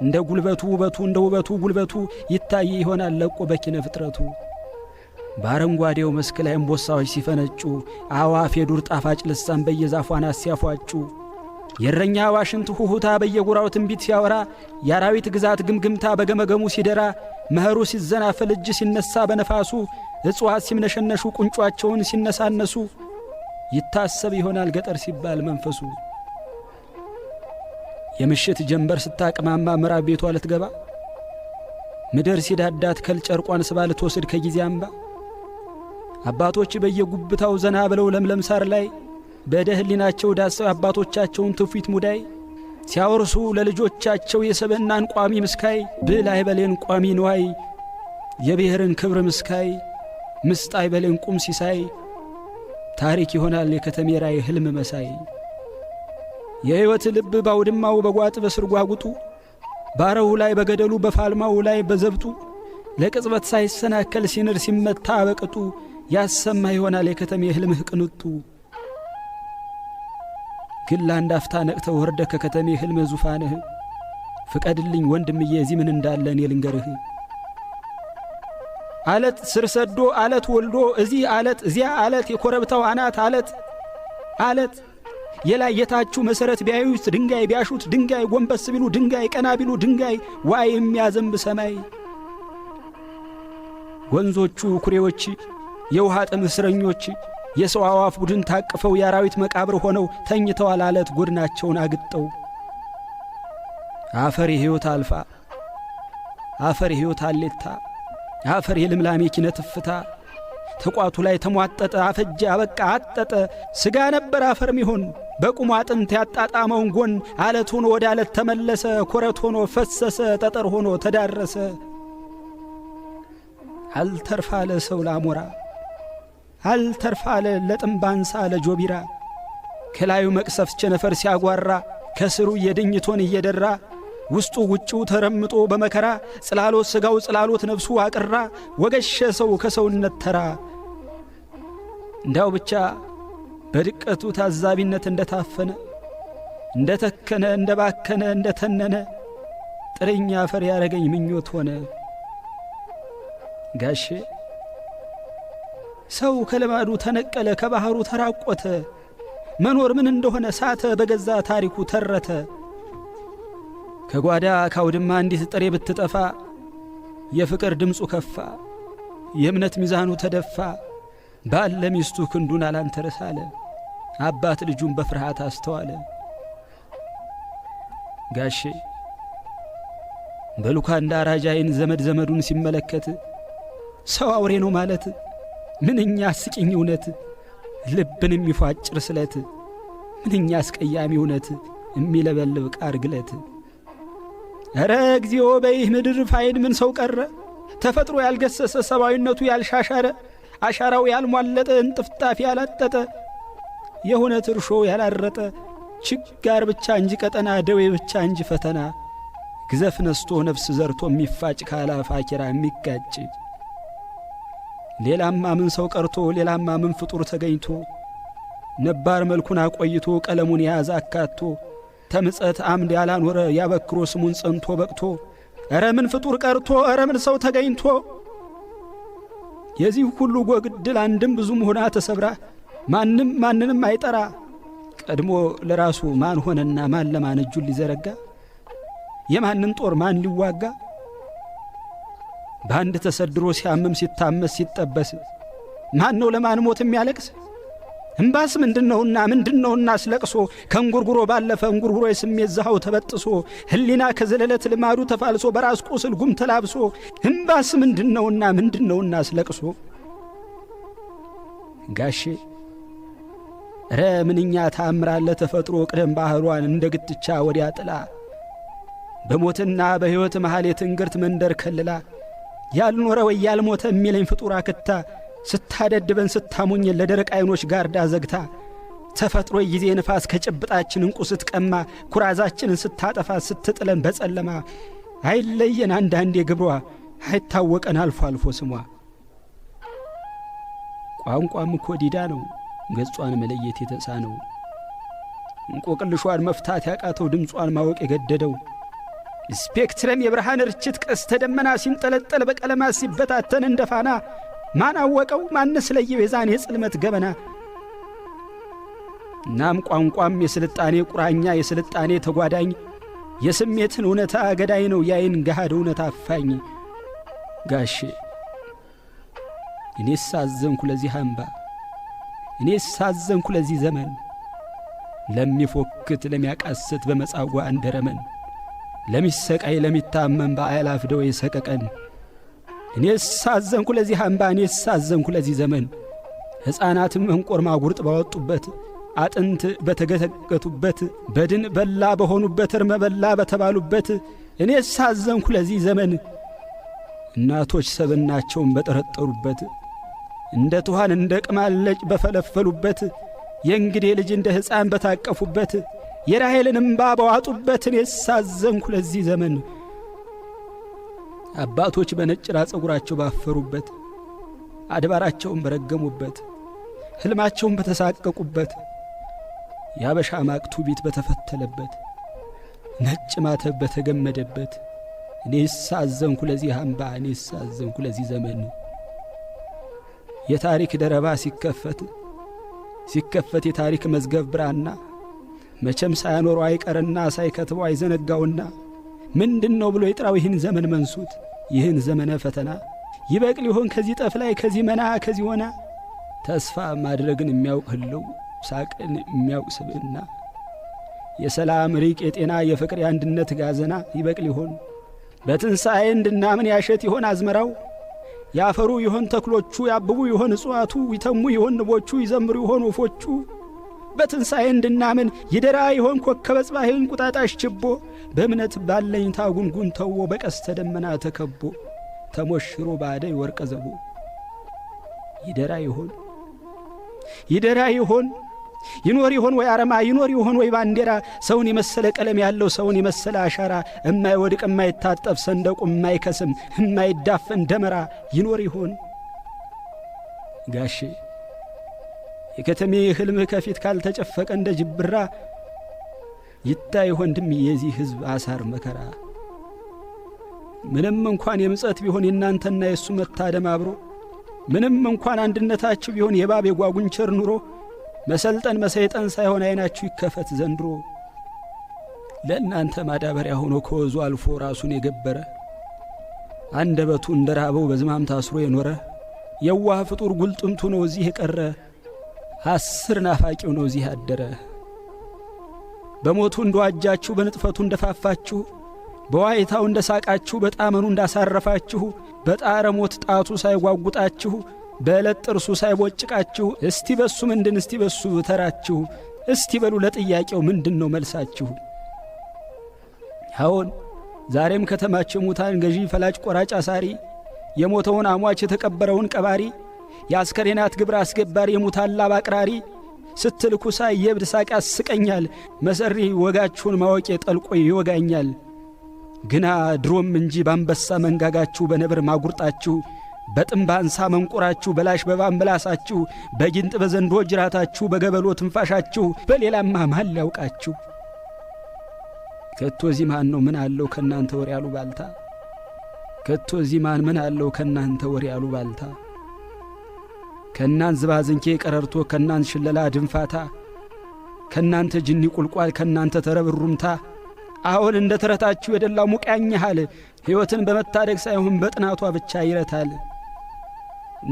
እንደ ጉልበቱ ውበቱ እንደ ውበቱ ጉልበቱ ይታይ ይሆናል ለቆ በኪነ ፍጥረቱ። በአረንጓዴው መስክ ላይ እምቦሳዎች ሲፈነጩ፣ አዋፍ የዱር ጣፋጭ ልሳን በየዛፉ አናት ሲያፏጩ፣ የእረኛ ዋሽንት ሁሁታ በየጉራው ትንቢት ሲያወራ፣ የአራዊት ግዛት ግምግምታ በገመገሙ ሲደራ፣ መኸሩ ሲዘናፈል እጅ ሲነሳ በነፋሱ፣ እጽዋት ሲምነሸነሹ ቁንጯቸውን ሲነሳነሱ፣ ይታሰብ ይሆናል ገጠር ሲባል መንፈሱ። የምሽት ጀንበር ስታቅማማ ምዕራብ ቤቷ ልትገባ፣ ምድር ሲዳዳት ከልጨርቋን ስባ ልትወስድ ከጊዜ አምባ፣ አባቶች በየጉብታው ዘና ብለው ለምለም ሳር ላይ በደህሊናቸው ዳሰው አባቶቻቸውን ትውፊት ሙዳይ ሲያወርሱ ለልጆቻቸው የሰብዕናን ቋሚ ምስካይ፣ ብል አይበሌን ቋሚ ንዋይ፣ የብሔርን ክብር ምስካይ፣ ምስጥ አይበሌን ቁም ሲሳይ፣ ታሪክ ይሆናል የከተሜ ራእይ ሕልም መሳይ። የሕይወት ልብ ባውድማው በጓጥ በስርጓጉጡ፣ ባረው ላይ በገደሉ በፋልማው ላይ በዘብጡ፣ ለቅጽበት ሳይሰናከል ሲንር ሲመታ በቅጡ፣ ያሰማ ይሆናል የከተሜ ሕልምህ ቅንጡ። ግን ለአንድ አፍታ ነቅተው ወርደ ከከተሜ ሕልም ዙፋንህ፣ ፍቀድልኝ ወንድምዬ እዚህ ምን እንዳለ እኔ ልንገርህ። አለት ስር ሰዶ አለት ወልዶ እዚህ አለት እዚያ አለት፣ የኮረብታው አናት አለት አለት፣ የላይ የታችሁ መሰረት ቢያዩት ድንጋይ ቢያሹት ድንጋይ፣ ጎንበስ ቢሉ ድንጋይ ቀና ቢሉ ድንጋይ፣ ዋይ የሚያዘንብ ሰማይ። ወንዞቹ ኩሬዎች የውሃ ጥም እስረኞች፣ የሰው አዋፍ ቡድን ታቅፈው የአራዊት መቃብር ሆነው ተኝተዋል አለት ጎድናቸውን አግጠው። አፈር የሕይወት አልፋ አፈር የሕይወት አሌታ፣ አፈር የልምላሜ ኪነት ፍታ፣ ተቋቱ ላይ ተሟጠጠ አፈጀ አበቃ አጠጠ። ሥጋ ነበር አፈር ሚሆን በቁሙ አጥንት ያጣጣመውን ጎን፣ አለት ሆኖ ወደ አለት ተመለሰ፣ ኮረት ሆኖ ፈሰሰ፣ ጠጠር ሆኖ ተዳረሰ። አልተርፋለ ሰው ላሞራ፣ አልተርፋለ ለጥምባንሳ ለጆቢራ፣ ከላዩ መቅሰፍት ቸነፈር ሲያጓራ፣ ከስሩ የድኝቶን እየደራ፣ ውስጡ ውጭው ተረምጦ በመከራ፣ ጽላሎት ሥጋው ጽላሎት ነፍሱ አቅራ፣ ወገሸ ሰው ከሰውነት ተራ። እንዳው ብቻ በድቀቱ ታዛቢነት እንደታፈነ፣ እንደተከነ እንደባከነ እንደተነነ፣ ጥርኛ አፈር ያረገኝ ምኞት ሆነ። ጋሼ ሰው ከልማዱ ተነቀለ ከባህሩ ተራቆተ፣ መኖር ምን እንደሆነ ሳተ በገዛ ታሪኩ ተረተ። ከጓዳ ካውድማ እንዲት ጥሬ ብትጠፋ፣ የፍቅር ድምፁ ከፋ የእምነት ሚዛኑ ተደፋ። ባል ለሚስቱ ክንዱን አላንተረሳለ፣ አባት ልጁን በፍርሃት አስተዋለ። ጋሼ በሉካንዳ ራጃይን ዘመድ ዘመዱን ሲመለከት፣ ሰው አውሬ ነው ማለት ምንኛ አስቂኝ እውነት፣ ልብን የሚፏጭር ስለት ምንኛ አስቀያሚ እውነት፣ የሚለበልብ ቃር ግለት። ኧረ እግዚኦ በይህ ምድር ፋይድ ምን ሰው ቀረ፣ ተፈጥሮ ያልገሰሰ ሰብአዊነቱ ያልሻሻረ፣ አሻራው ያልሟለጠ እንጥፍጣፊ ያላጠጠ፣ የእውነት እርሾ ያላረጠ፣ ችጋር ብቻ እንጂ ቀጠና፣ ደዌ ብቻ እንጂ ፈተና፣ ግዘፍ ነስቶ ነፍስ ዘርቶ የሚፋጭ ካላፍ አኪራ የሚጋጭ። ሌላማ ምን ሰው ቀርቶ ሌላማ ምን ፍጡር ተገኝቶ፣ ነባር መልኩን አቆይቶ ቀለሙን የያዘ አካቶ፣ ተምጸት አምድ ያላኖረ ያበክሮ ስሙን ጸንቶ በቅቶ፣ ኧረ ምን ፍጡር ቀርቶ ኧረ ምን ሰው ተገኝቶ። የዚህ ሁሉ ጎግድል አንድም ብዙም ሆና ተሰብራ፣ ማንም ማንንም አይጠራ፣ ቀድሞ ለራሱ ማን ሆነና ማን ለማን እጁን ሊዘረጋ፣ የማንን ጦር ማን ሊዋጋ። በአንድ ተሰድሮ ሲያምም ሲታመስ ሲጠበስ፣ ማን ነው ለማን ሞት የሚያለቅስ? እምባስ ምንድነውና ምንድነውና አስለቅሶ፣ ከእንጉርጉሮ ባለፈ እንጉርጉሮ የስሜት ዘሃው ተበጥሶ፣ ህሊና ከዘለለት ልማዱ ተፋልሶ፣ በራስ ቁስል ጉም ተላብሶ፣ እምባስ ምንድነውና ምንድነውና አስለቅሶ። ጋሼ ኧረ ምንኛ ታምራለ ተፈጥሮ ቅደም ባህሯን እንደ ግትቻ ወዲያ ጥላ፣ በሞትና በሕይወት መሃል የትንግርት መንደር ከልላ፣ ያልኖረ ወይ ያልሞተ የሚለኝ ፍጡር አክታ፣ ስታደድበን ስታሙኝን ለደረቅ አይኖች ጋርዳ ዘግታ፣ ተፈጥሮ ጊዜ ንፋስ ከጭብጣችን እንቁ ስትቀማ፣ ኩራዛችንን ስታጠፋ ስትጥለን በጸለማ፣ አይለየን አንዳንዴ ግብሯ አይታወቀን አልፎ አልፎ ስሟ። ቋንቋም እኮ ዲዳ ነው ገጿን መለየት የተሳነው። እንቆቅልሿን መፍታት ያቃተው ድምጿን ማወቅ የገደደው ስፔክትረም የብርሃን ርችት ቀስተ ደመና ሲንጠለጠል በቀለማት ሲበታተን እንደፋና ማን አወቀው ማንስ ለየው የዛን የጽልመት ገበና። እናም ቋንቋም የስልጣኔ ቁራኛ የስልጣኔ ተጓዳኝ የስሜትን እውነታ ገዳይ ነው ያይን ገሃድ እውነት አፋኝ። ጋሼ እኔስ አዘንኩ ለዚህ አምባ እኔስ አዘንኩ ለዚህ ዘመን ለሚፎክት ለሚያቃስት በመጻጓ እንደረመን ለሚሰቃይ ለሚታመን በአላፍ ደዌ ሰቀቀን። እኔስ አዘንኩ ለዚህ አምባ እኔስ አዘንኩ ለዚህ ዘመን ሕፃናትም እንቆርማ ጉርጥ ባወጡበት አጥንት በተገተገቱበት በድን በላ በሆኑበት እርመ በላ በተባሉበት እኔስ አዘንኩ ለዚህ ዘመን እናቶች ሰብናቸውን በጠረጠሩበት እንደ ትኋን እንደ ቅማለጭ በፈለፈሉበት የእንግዴ ልጅ እንደ ሕፃን በታቀፉበት የራሔልን እምባ በዋጡበት እኔስ አዘንኩ ለዚህ ዘመን አባቶች በነጭ ራስ ፀጉራቸው ባፈሩበት አድባራቸውን በረገሙበት ሕልማቸውን በተሳቀቁበት ያበሻ ማቅ ቱቢት በተፈተለበት ነጭ ማተብ በተገመደበት እኔስ አዘንኩ ለዚህ አምባ እኔስ አዘንኩ ለዚህ ዘመን። የታሪክ ደረባ ሲከፈት የታሪክ መዝገብ ብራና መቼም ሳያኖረው አይቀርና ሳይከትበው አይዘነጋውና ምንድነው ብሎ ይጥራው ይህን ዘመን መንሱት ይህን ዘመነ ፈተና። ይበቅል ይሆን ከዚህ ጠፍ ላይ ከዚህ መና ከዚህ ሆና ተስፋ ማድረግን የሚያውቅ ህልው ሳቅን የሚያውቅ ስብዕና የሰላም ሪቅ የጤና የፍቅር የአንድነት ጋዘና ይበቅል ይሆን በትንሣኤ እንድናምን ያሸት ይሆን አዝመራው ያፈሩ ይሆን ተክሎቹ ያብቡ ይሆን እጽዋቱ ይተሙ ይሆን ንቦቹ ይዘምሩ ይሆን ወፎቹ በትንሣኤ እንድናምን ይደራ ይሆን ኮከበ ጽባህ እንቁጣጣሽ ችቦ በእምነት ባለኝታ ጉንጉን ተዎ በቀስተ ደመና ተከቦ ተሞሽሮ ባደይ ወርቀ ዘቦ ይደራ ይሆን ይኖር ይሆን ወይ አረማ ይኖር ይሆን ወይ ባንዲራ ሰውን የመሰለ ቀለም ያለው ሰውን የመሰለ አሻራ የማይወድቅ የማይታጠፍ ሰንደቁ የማይከስም የማይዳፈን ደመራ ይኖር ይሆን? ጋሼ የከተሜ ህልምህ ከፊት ካልተጨፈቀ እንደ ጅብራ ይታይ ወንድም የዚህ ህዝብ አሳር መከራ። ምንም እንኳን የምጸት ቢሆን የናንተና የሱ መታደም አብሮ ምንም እንኳን አንድነታችሁ ቢሆን የባብ የጓጉንቸር ኑሮ መሰልጠን መሰይጠን ሳይሆን አይናችሁ ይከፈት ዘንድሮ። ለእናንተ ማዳበሪያ ሆኖ ከወዙ አልፎ ራሱን የገበረ አንደበቱ እንደራበው በዝማም ታስሮ የኖረ የዋህ ፍጡር ጉልጥምቱ ነው እዚህ የቀረ 10 ናፋቂው ነው እዚህ ያደረ። በሞቱ እንደዋጃችሁ በንጥፈቱ እንደፋፋችሁ በዋይታው እንደሳቃችሁ በጣመኑ እንዳሳረፋችሁ በጣረ ሞት ጣቱ ሳይጓጉጣችሁ በዕለት ጥርሱ ሳይቦጭቃችሁ እስቲ በሱ ምንድን እስቲ በሱ ተራችሁ እስቲ በሉ ለጥያቄው ምንድነው መልሳችሁ? አሁን ዛሬም ከተማቸው ሙታን ገዢ ፈላጭ ቆራጭ አሳሪ የሞተውን አሟች የተቀበረውን ቀባሪ የአስከሬናት ግብር አስገባሪ የሙታን ላብ አቅራሪ ስትልኩ ሳይ የብድ ሳቅ ያስቀኛል መሰሪ ወጋችሁን ማወቄ ጠልቆ ይወጋኛል። ግና ድሮም እንጂ ባንበሳ መንጋጋችሁ በነብር ማጉርጣችሁ በጥምባንሳ መንቆራችሁ በላሽ በባምላሳችሁ በጊንጥ በዘንዶ ጅራታችሁ በገበሎ ትንፋሻችሁ በሌላማ ማን ሊያውቃችሁ? ከቶ እዚህ ማን ነው ምን አለው ከናንተ ወሬ ያሉ ባልታ? ከቶ እዚህ ማን ምን አለው ከናንተ ወሬ ያሉ ባልታ? ከናን ዝባዝንኬ ቀረርቶ ከናን ሽለላ ድንፋታ ከናንተ ጅኒ ቁልቋል ከናንተ ተረብሩምታ አሁን እንደ ተረታችሁ የደላው ሙቃኛሃል ሕይወትን በመታደግ ሳይሆን በጥናቷ ብቻ ይረታል።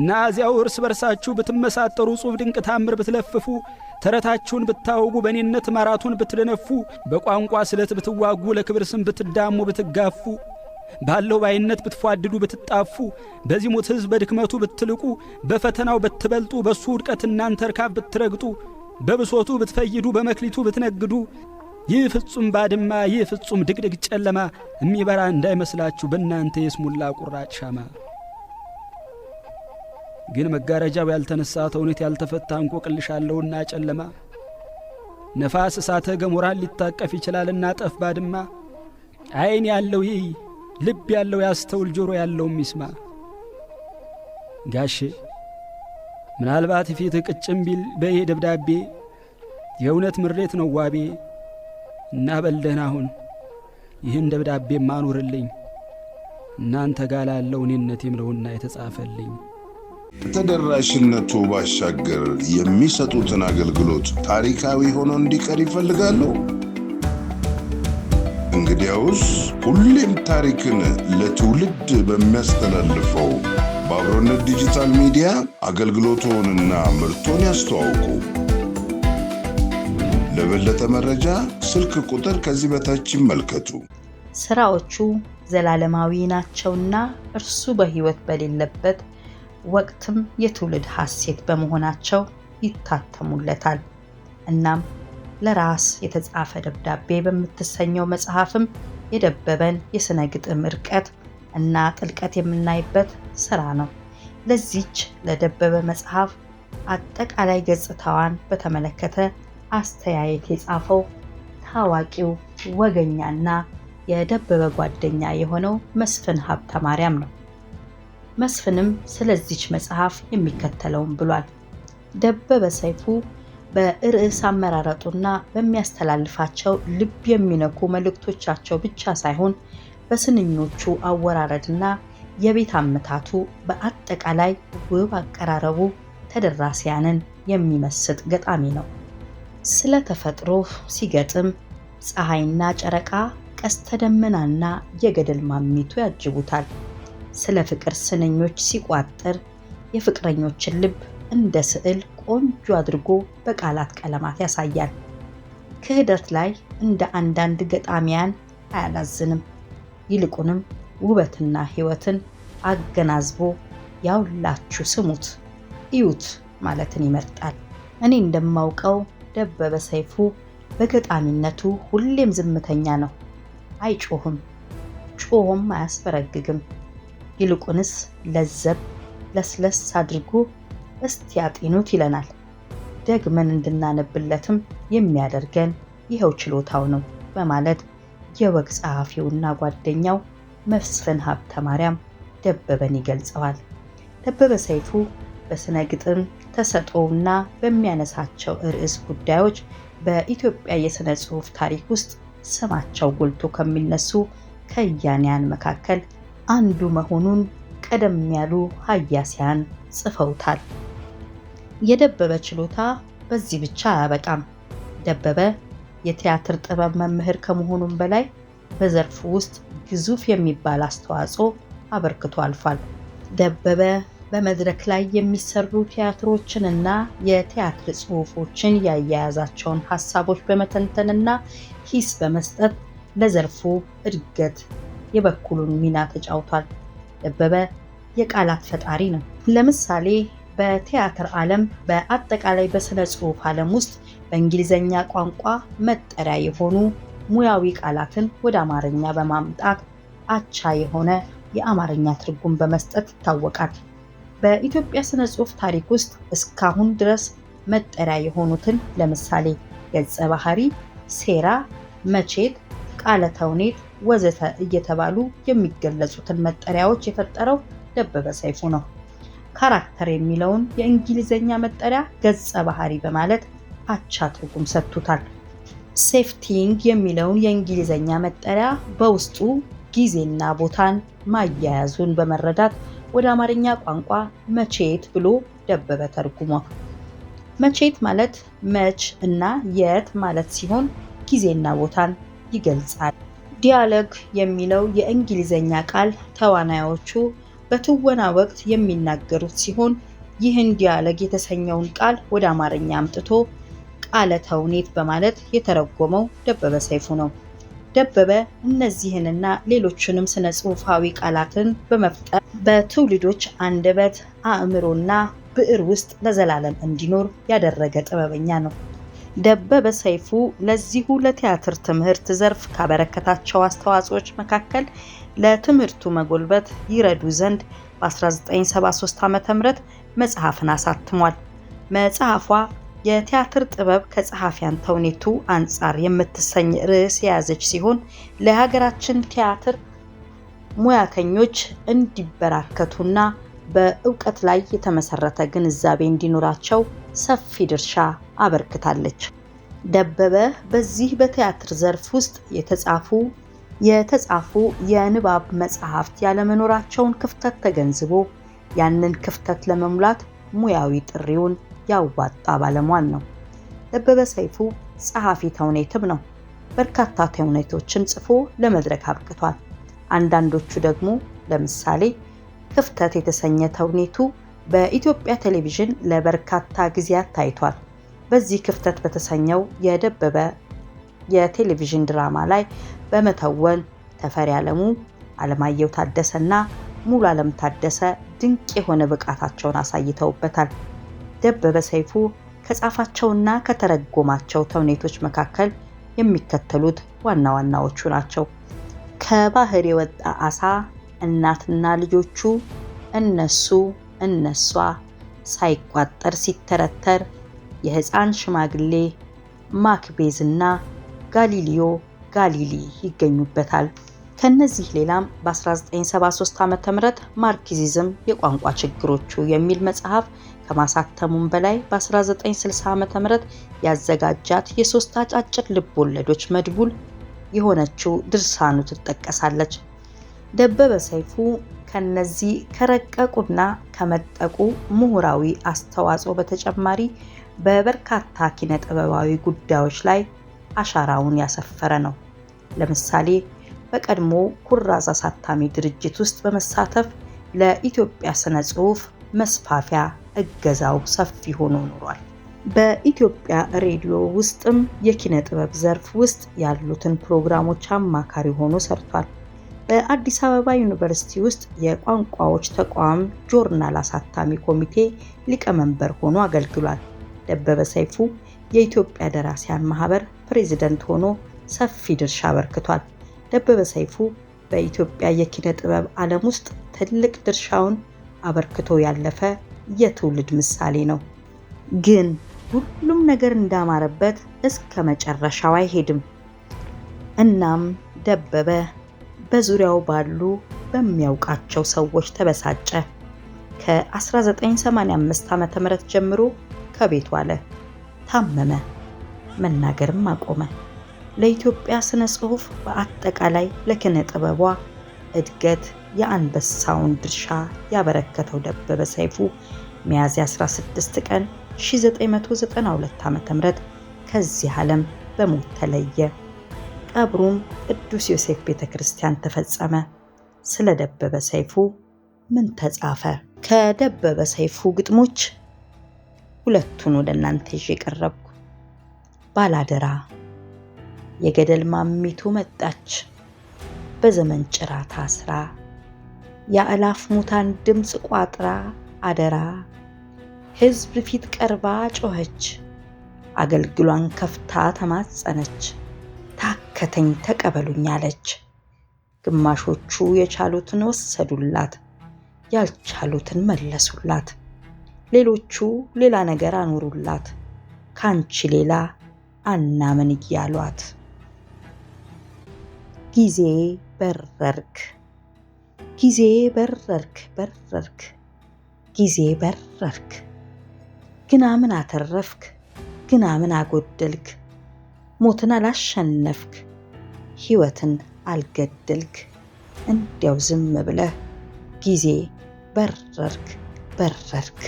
ናዚያው እርስ በርሳችሁ ብትመሳጠሩ ጹፍ ድንቅ ታምር ብትለፍፉ ተረታችሁን ብታወጉ በኔነት ማራቱን ብትደነፉ በቋንቋ ስለት ብትዋጉ ለክብር ስም ብትዳሙ ብትጋፉ ባለው ባይነት ብትፏድዱ ብትጣፉ በዚህ ሞት ሕዝብ በድክመቱ ብትልቁ በፈተናው ብትበልጡ በሱ ውድቀት እናንተ ርካብ ብትረግጡ በብሶቱ ብትፈይዱ በመክሊቱ ብትነግዱ ይህ ፍጹም ባድማ ይህ ፍጹም ድቅድቅ ጨለማ የሚበራ እንዳይመስላችሁ በእናንተ የስሙላ ቁራጭ ሻማ። ግን መጋረጃው ያልተነሳ ተውነት ያልተፈታ እንቆቅልሻለውና ጨለማ ነፋስ እሳተ ገሞራን ሊታቀፍ ይችላልና ጠፍ ባድማ አይን ያለው ይህ ልብ ያለው ያስተውል፣ ጆሮ ያለውም ይስማ። ጋሼ ምናልባት ፊት ቅጭም ቢል በይሄ ደብዳቤ የእውነት ምሬት ነው ዋቤ እና በልደህና አሁን ይህን ደብዳቤ ማኑርልኝ እናንተ ጋር ላለው እኔነቴም ነውና የተጻፈልኝ። ተደራሽነቱ ባሻገር የሚሰጡትን አገልግሎት ታሪካዊ ሆኖ እንዲቀር ይፈልጋሉ። እንግዲያውስ ሁሌም ታሪክን ለትውልድ በሚያስተላልፈው በአብሮነት ዲጂታል ሚዲያ አገልግሎቶንና ምርቶን ያስተዋውቁ። ለበለጠ መረጃ ስልክ ቁጥር ከዚህ በታች ይመልከቱ። ስራዎቹ ዘላለማዊ ናቸውና እርሱ በሕይወት በሌለበት ወቅትም የትውልድ ሐሴት በመሆናቸው ይታተሙለታል። እናም ለራስ የተጻፈ ደብዳቤ በምትሰኘው መጽሐፍም የደበበን የሥነ ግጥም ዕርቀት እና ጥልቀት የምናይበት ሥራ ነው። ለዚች ለደበበ መጽሐፍ አጠቃላይ ገጽታዋን በተመለከተ አስተያየት የጻፈው ታዋቂው ወገኛና የደበበ ጓደኛ የሆነው መስፍን ሀብተ ማርያም ነው። መስፍንም ስለዚች መጽሐፍ የሚከተለውን ብሏል። ደበበ ሰይፉ በርዕስ አመራረጡና በሚያስተላልፋቸው ልብ የሚነኩ መልእክቶቻቸው ብቻ ሳይሆን በስንኞቹ አወራረድና የቤት አመታቱ በአጠቃላይ ውብ አቀራረቡ ተደራሲያንን የሚመስጥ ገጣሚ ነው። ስለ ተፈጥሮ ሲገጥም ፀሐይና ጨረቃ፣ ቀስተ ደመናና የገደል ማሚቱ ያጅቡታል። ስለ ፍቅር ስንኞች ሲቋጥር የፍቅረኞችን ልብ እንደ ስዕል ቆንጆ አድርጎ በቃላት ቀለማት ያሳያል። ክህደት ላይ እንደ አንዳንድ ገጣሚያን አያላዝንም። ይልቁንም ውበትና ሕይወትን አገናዝቦ ያውላችሁ ስሙት፣ እዩት ማለትን ይመርጣል። እኔ እንደማውቀው ደበበ ሰይፉ በገጣሚነቱ ሁሌም ዝምተኛ ነው። አይጮህም፣ ጮሆም አያስበረግግም። ይልቁንስ ለዘብ ለስለስ አድርጎ እስቲ ያጢኑት ይለናል። ደግመን እንድናነብለትም የሚያደርገን ይኸው ችሎታው ነው በማለት የወግ ጸሐፊውና ጓደኛው መስፍን ሀብተ ማርያም ደበበን ይገልጸዋል። ደበበ ሰይፉ በስነ ግጥም ተሰጥኦውና በሚያነሳቸው ርዕስ ጉዳዮች በኢትዮጵያ የሥነ ጽሑፍ ታሪክ ውስጥ ስማቸው ጎልቶ ከሚነሱ ከያንያን መካከል አንዱ መሆኑን ቀደም ያሉ ሀያሲያን ጽፈውታል። የደበበ ችሎታ በዚህ ብቻ አያበቃም። ደበበ የቲያትር ጥበብ መምህር ከመሆኑም በላይ በዘርፉ ውስጥ ግዙፍ የሚባል አስተዋጽኦ አበርክቶ አልፏል። ደበበ በመድረክ ላይ የሚሰሩ ቲያትሮችንና የቲያትር ጽሑፎችን ያያያዛቸውን ሐሳቦች በመተንተንና ሂስ በመስጠት ለዘርፉ እድገት የበኩሉን ሚና ተጫውቷል። ደበበ የቃላት ፈጣሪ ነው። ለምሳሌ በቲያትር ዓለም በአጠቃላይ በሥነ ጽሑፍ ዓለም ውስጥ በእንግሊዝኛ ቋንቋ መጠሪያ የሆኑ ሙያዊ ቃላትን ወደ አማርኛ በማምጣት አቻ የሆነ የአማርኛ ትርጉም በመስጠት ይታወቃል። በኢትዮጵያ ሥነ ጽሑፍ ታሪክ ውስጥ እስካሁን ድረስ መጠሪያ የሆኑትን ለምሳሌ ገጸ ባህሪ፣ ሴራ፣ መቼት፣ ቃለ ተውኔት ወዘተ እየተባሉ የሚገለጹትን መጠሪያዎች የፈጠረው ደበበ ሰይፉ ነው። ካራክተር የሚለውን የእንግሊዝኛ መጠሪያ ገጸ ባህሪ በማለት አቻ ትርጉም ሰጥቶታል። ሴፍቲንግ የሚለውን የእንግሊዝኛ መጠሪያ በውስጡ ጊዜና ቦታን ማያያዙን በመረዳት ወደ አማርኛ ቋንቋ መቼት ብሎ ደበበ ተርጉሟል። መቼት ማለት መች እና የት ማለት ሲሆን ጊዜና ቦታን ይገልጻል። ዲያሎግ የሚለው የእንግሊዝኛ ቃል ተዋናዮቹ በትወና ወቅት የሚናገሩት ሲሆን ይህን ዲያሎግ የተሰኘውን ቃል ወደ አማርኛ አምጥቶ ቃለ ተውኔት በማለት የተረጎመው ደበበ ሰይፉ ነው። ደበበ እነዚህንና ሌሎችንም ስነ ጽሑፋዊ ቃላትን በመፍጠር በትውልዶች አንደበት፣ አእምሮና ብዕር ውስጥ ለዘላለም እንዲኖር ያደረገ ጥበበኛ ነው። ደበበ ሰይፉ ለዚሁ ለቲያትር ትምህርት ዘርፍ ካበረከታቸው አስተዋጽኦች መካከል ለትምህርቱ መጎልበት ይረዱ ዘንድ በ1973 ዓ.ም መጽሐፍን አሳትሟል። መጽሐፏ የቲያትር ጥበብ ከጸሐፊያን ተውኔቱ አንጻር የምትሰኝ ርዕስ የያዘች ሲሆን ለሀገራችን ቲያትር ሙያተኞች እንዲበራከቱና በእውቀት ላይ የተመሰረተ ግንዛቤ እንዲኖራቸው ሰፊ ድርሻ አበርክታለች። ደበበ በዚህ በቲያትር ዘርፍ ውስጥ የተጻፉ የንባብ መጽሐፍት ያለመኖራቸውን ክፍተት ተገንዝቦ ያንን ክፍተት ለመሙላት ሙያዊ ጥሪውን ያዋጣ ባለሟል ነው። ደበበ ሰይፉ ጸሐፊ ተውኔትም ነው። በርካታ ተውኔቶችን ጽፎ ለመድረክ አብቅቷል። አንዳንዶቹ ደግሞ ለምሳሌ ክፍተት የተሰኘ ተውኔቱ በኢትዮጵያ ቴሌቪዥን ለበርካታ ጊዜያት ታይቷል። በዚህ ክፍተት በተሰኘው የደበበ የቴሌቪዥን ድራማ ላይ በመተወን ተፈሪ ዓለሙ፣ አለማየሁ ታደሰና ሙሉ ዓለም ታደሰ ድንቅ የሆነ ብቃታቸውን አሳይተውበታል። ደበበ ሰይፉ ከጻፋቸውና ከተረጎማቸው ተውኔቶች መካከል የሚከተሉት ዋና ዋናዎቹ ናቸው። ከባህር የወጣ አሳ፣ እናትና ልጆቹ፣ እነሱ እነሷ፣ ሳይቋጠር ሲተረተር፣ የሕፃን ሽማግሌ፣ ማክቤዝና ጋሊሊዮ ጋሊሊ ይገኙበታል። ከነዚህ ሌላም በ1973 ዓ.ም ማርክሲዝም የቋንቋ ችግሮቹ የሚል መጽሐፍ ከማሳተሙም በላይ በ1960 ዓ.ም ያዘጋጃት የሶስት አጫጭር ልቦለዶች መድቡል የሆነችው ድርሳኑ ትጠቀሳለች። ደበበ ሰይፉ ከነዚህ ከረቀቁና ከመጠቁ ምሁራዊ አስተዋጽኦ በተጨማሪ በበርካታ ኪነ ጥበባዊ ጉዳዮች ላይ አሻራውን ያሰፈረ ነው። ለምሳሌ በቀድሞ ኩራዝ አሳታሚ ድርጅት ውስጥ በመሳተፍ ለኢትዮጵያ ስነ ጽሑፍ መስፋፊያ እገዛው ሰፊ ሆኖ ኖሯል። በኢትዮጵያ ሬዲዮ ውስጥም የኪነ ጥበብ ዘርፍ ውስጥ ያሉትን ፕሮግራሞች አማካሪ ሆኖ ሰርቷል። በአዲስ አበባ ዩኒቨርሲቲ ውስጥ የቋንቋዎች ተቋም ጆርናል አሳታሚ ኮሚቴ ሊቀመንበር ሆኖ አገልግሏል። ደበበ ሰይፉ የኢትዮጵያ ደራሲያን ማህበር ፕሬዝዳንት ሆኖ ሰፊ ድርሻ አበርክቷል። ደበበ ሰይፉ በኢትዮጵያ የኪነ ጥበብ ዓለም ውስጥ ትልቅ ድርሻውን አበርክቶ ያለፈ የትውልድ ምሳሌ ነው። ግን ሁሉም ነገር እንዳማረበት እስከ መጨረሻው አይሄድም። እናም ደበበ በዙሪያው ባሉ በሚያውቃቸው ሰዎች ተበሳጨ። ከ1985 ዓ.ም ጀምሮ ከቤቱ አለ። ታመመ። መናገርም አቆመ። ለኢትዮጵያ ስነ ጽሑፍ በአጠቃላይ ለኪነ ጥበቧ እድገት የአንበሳውን ድርሻ ያበረከተው ደበበ ሰይፉ ሚያዝያ 16 ቀን 1992 ዓ.ም ከዚህ ዓለም በሞት ተለየ። ቀብሩም ቅዱስ ዮሴፍ ቤተክርስቲያን ተፈጸመ። ስለ ደበበ ሰይፉ ምን ተጻፈ? ከደበበ ሰይፉ ግጥሞች ሁለቱን ወደ እናንተ ይዤ ቀረብኩ። ባላደራ የገደል ማሚቱ መጣች በዘመን ጭራ ታስራ፣ የአላፍ ሙታን ድምፅ ቋጥራ አደራ፣ ሕዝብ ፊት ቀርባ ጮኸች፣ አገልግሏን ከፍታ ተማጸነች፣ ታከተኝ ተቀበሉኝ አለች። ግማሾቹ የቻሉትን ወሰዱላት፣ ያልቻሉትን መለሱላት፣ ሌሎቹ ሌላ ነገር አኖሩላት፣ ካንቺ ሌላ አናምን እያሏት። ጊዜ በረርክ ጊዜ በረርክ በረርክ ጊዜ በረርክ፣ ግና ምን አተረፍክ? ግና ምን አጎደልክ? ሞትን አላሸነፍክ፣ ሕይወትን አልገደልክ። እንዲያው ዝም ብለህ ጊዜ በረርክ በረርክ።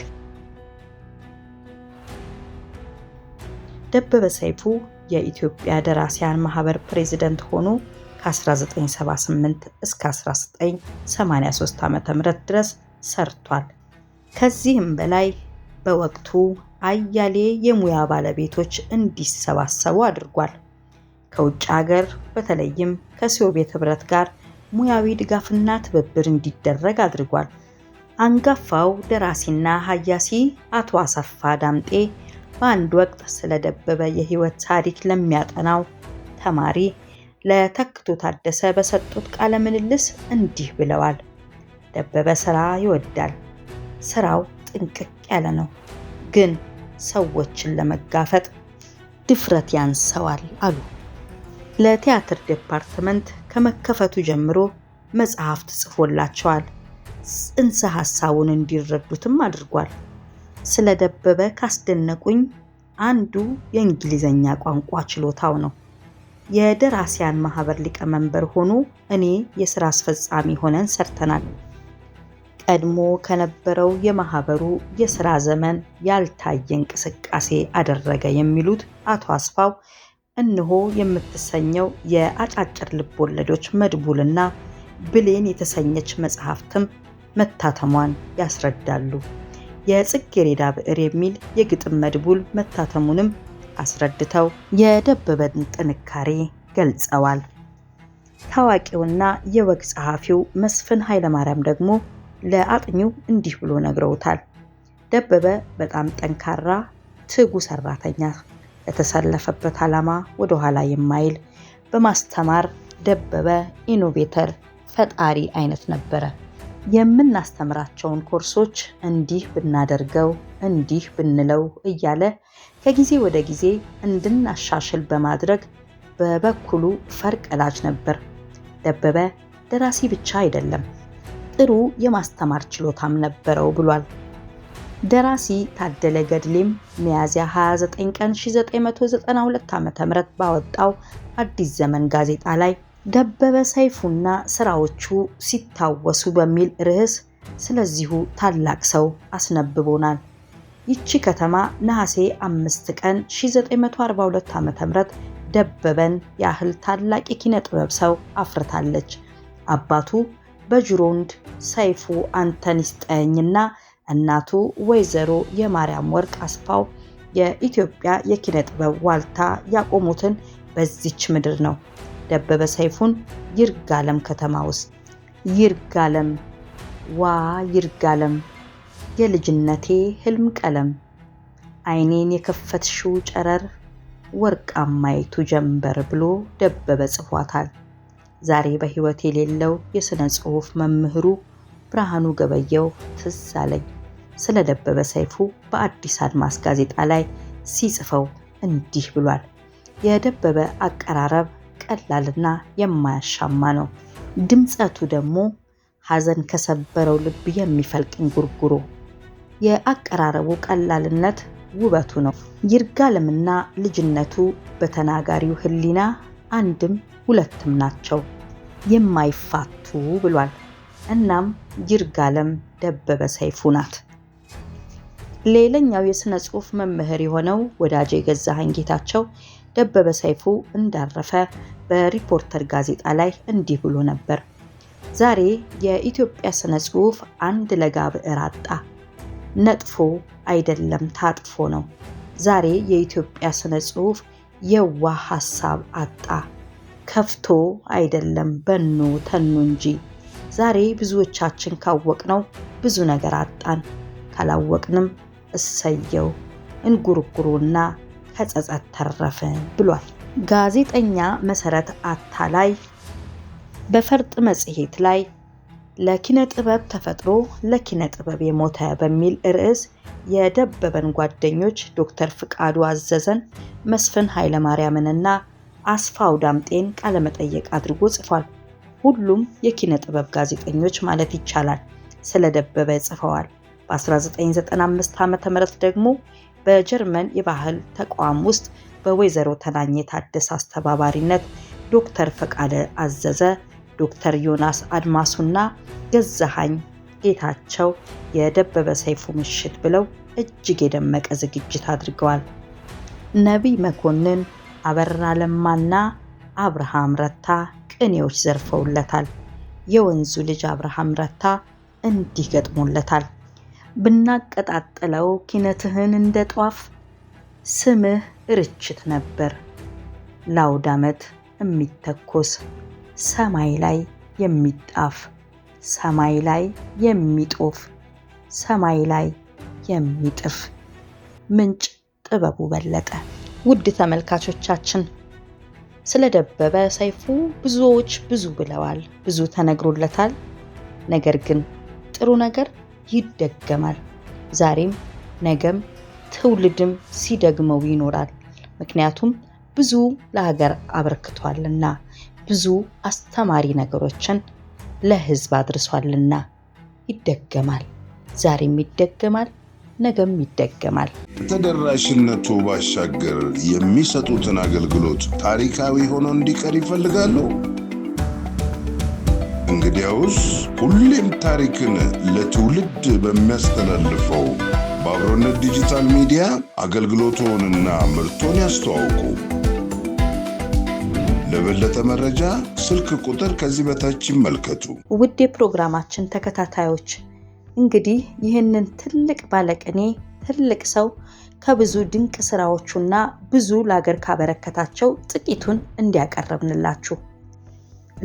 ደበበ ሰይፉ የኢትዮጵያ ደራሲያን ማህበር ፕሬዝዳንት ሆኖ ከ1978 እስከ 1983 ዓ.ም ድረስ ሰርቷል። ከዚህም በላይ በወቅቱ አያሌ የሙያ ባለቤቶች እንዲሰባሰቡ አድርጓል። ከውጭ ሀገር በተለይም ከሶቪየት ህብረት ጋር ሙያዊ ድጋፍና ትብብር እንዲደረግ አድርጓል። አንጋፋው ደራሲና ሀያሲ አቶ አሰፋ ዳምጤ በአንድ ወቅት ስለ ደበበ የህይወት ታሪክ ለሚያጠናው ተማሪ ለተክቶ ታደሰ በሰጡት ቃለ ምልልስ እንዲህ ብለዋል። ደበበ ስራ ይወዳል። ስራው ጥንቅቅ ያለ ነው፣ ግን ሰዎችን ለመጋፈጥ ድፍረት ያንሰዋል አሉ። ለቲያትር ዲፓርትመንት ከመከፈቱ ጀምሮ መጽሐፍት ጽፎላቸዋል። ጽንሰ ሐሳቡን እንዲረዱትም አድርጓል። ስለ ደበበ ካስደነቁኝ አንዱ የእንግሊዘኛ ቋንቋ ችሎታው ነው። የደራሲያን ማህበር ሊቀመንበር ሆኖ እኔ የሥራ አስፈጻሚ ሆነን ሰርተናል። ቀድሞ ከነበረው የማህበሩ የሥራ ዘመን ያልታየ እንቅስቃሴ አደረገ የሚሉት አቶ አስፋው እነሆ የምትሰኘው የአጫጭር ልቦለዶች መድቡልና ብሌን የተሰኘች መጽሐፍትም መታተሟን ያስረዳሉ። የጽጌረዳ ብዕር የሚል የግጥም መድቡል መታተሙንም አስረድተው የደበበን ጥንካሬ ገልጸዋል። ታዋቂውና የወግ ጸሐፊው መስፍን ኃይለማርያም ደግሞ ለአጥኚው እንዲህ ብሎ ነግረውታል። ደበበ በጣም ጠንካራ፣ ትጉ ሰራተኛ፣ ለተሰለፈበት ዓላማ ወደ ኋላ የማይል፣ በማስተማር ደበበ ኢኖቬተር፣ ፈጣሪ አይነት ነበረ። የምናስተምራቸውን ኮርሶች እንዲህ ብናደርገው እንዲህ ብንለው እያለ ከጊዜ ወደ ጊዜ እንድናሻሽል በማድረግ በበኩሉ ፈርቀዳጅ ነበር። ደበበ ደራሲ ብቻ አይደለም፣ ጥሩ የማስተማር ችሎታም ነበረው ብሏል። ደራሲ ታደለ ገድሌም ሚያዝያ 29 ቀን 1992 ዓ.ም ባወጣው አዲስ ዘመን ጋዜጣ ላይ ደበበ ሰይፉና ስራዎቹ ሲታወሱ በሚል ርዕስ ስለዚሁ ታላቅ ሰው አስነብቦናል። ይቺ ከተማ ነሐሴ 5 ቀን 1942 ዓ.ም ደበበን ያህል ታላቅ የኪነ ጥበብ ሰው አፍርታለች። አባቱ በጅሮንድ ሰይፉ አንተን ይስጠኝና እናቱ ወይዘሮ የማርያም ወርቅ አስፋው የኢትዮጵያ የኪነ ጥበብ ዋልታ ያቆሙትን በዚች ምድር ነው። ደበበ ሰይፉን ይርጋለም ከተማ ውስጥ ይርጋለም ዋ ይርጋለም የልጅነቴ ህልም ቀለም አይኔን የከፈትሽው ጨረር ወርቃማይቱ ጀንበር ብሎ ደበበ ጽፏታል። ዛሬ በህይወት የሌለው የሥነ ጽሑፍ መምህሩ ብርሃኑ ገበየው ትዝ አለኝ። ስለ ደበበ ሰይፉ በአዲስ አድማስ ጋዜጣ ላይ ሲጽፈው እንዲህ ብሏል። የደበበ አቀራረብ ቀላልና የማያሻማ ነው። ድምጸቱ ደግሞ ሐዘን ከሰበረው ልብ የሚፈልቅ እንጉርጉሮ። የአቀራረቡ ቀላልነት ውበቱ ነው። ይርጋለምና ልጅነቱ በተናጋሪው ህሊና አንድም ሁለትም ናቸው፣ የማይፋቱ ብሏል። እናም ይርጋለም ደበበ ሰይፉ ናት። ሌላኛው የሥነ ጽሑፍ መምህር የሆነው ወዳጄ ገዛኸኝ ጌታቸው ደበበ ሰይፉ እንዳረፈ በሪፖርተር ጋዜጣ ላይ እንዲህ ብሎ ነበር። ዛሬ የኢትዮጵያ ሥነ ጽሑፍ አንድ ለጋ ብዕር አጣ። ነጥፎ አይደለም ታጥፎ ነው። ዛሬ የኢትዮጵያ ሥነ ጽሑፍ የዋህ ሐሳብ አጣ። ከፍቶ አይደለም በኑ ተኑ እንጂ። ዛሬ ብዙዎቻችን ካወቅነው ብዙ ነገር አጣን፣ ካላወቅንም እሰየው እንጉርጉሮና ከጸጸት ተረፍን ብሏል። ጋዜጠኛ መሰረት አታላይ በፈርጥ መጽሔት ላይ ለኪነ ጥበብ ተፈጥሮ ለኪነ ጥበብ የሞተ በሚል ርዕስ የደበበን ጓደኞች ዶክተር ፍቃዱ አዘዘን፣ መስፍን ኃይለማርያምንና አስፋው ዳምጤን ቃለመጠየቅ አድርጎ ጽፏል። ሁሉም የኪነ ጥበብ ጋዜጠኞች ማለት ይቻላል ስለ ደበበ ጽፈዋል። በ1995 ዓ.ም ደግሞ በጀርመን የባህል ተቋም ውስጥ በወይዘሮ ተናኘ ታደሰ አስተባባሪነት ዶክተር ፈቃደ አዘዘ፣ ዶክተር ዮናስ አድማሱና ገዛኸኝ ጌታቸው የደበበ ሰይፉ ምሽት ብለው እጅግ የደመቀ ዝግጅት አድርገዋል። ነቢይ መኮንን፣ አበራ ለማና አብርሃም ረታ ቅኔዎች ዘርፈውለታል። የወንዙ ልጅ አብርሃም ረታ እንዲህ ገጥሞለታል። ብናቀጣጥለው ኪነትህን እንደ ጧፍ ስምህ ርችት ነበር፣ ለአውደ ዓመት የሚተኮስ ሰማይ ላይ የሚጣፍ ሰማይ ላይ የሚጦፍ ሰማይ ላይ የሚጥፍ። ምንጭ ጥበቡ በለጠ። ውድ ተመልካቾቻችን ስለ ደበበ ሰይፉ ብዙዎች ብዙ ብለዋል፣ ብዙ ተነግሮለታል። ነገር ግን ጥሩ ነገር ይደገማል። ዛሬም ነገም ትውልድም ሲደግመው ይኖራል። ምክንያቱም ብዙ ለሀገር አበርክቷልና ብዙ አስተማሪ ነገሮችን ለሕዝብ አድርሷልና ይደገማል። ዛሬም ይደገማል፣ ነገም ይደገማል። ተደራሽነቱ ባሻገር የሚሰጡትን አገልግሎት ታሪካዊ ሆኖ እንዲቀር ይፈልጋሉ? እንግዲያውስ ሁሌም ታሪክን ለትውልድ በሚያስተላልፈው በአብሮነት ዲጂታል ሚዲያ አገልግሎቶንና ምርቶን ያስተዋውቁ። ለበለጠ መረጃ ስልክ ቁጥር ከዚህ በታች ይመልከቱ። ውድ የፕሮግራማችን ተከታታዮች እንግዲህ ይህንን ትልቅ ባለቅኔ ትልቅ ሰው ከብዙ ድንቅ ስራዎቹና ብዙ ለአገር ካበረከታቸው ጥቂቱን እንዲያቀርብንላችሁ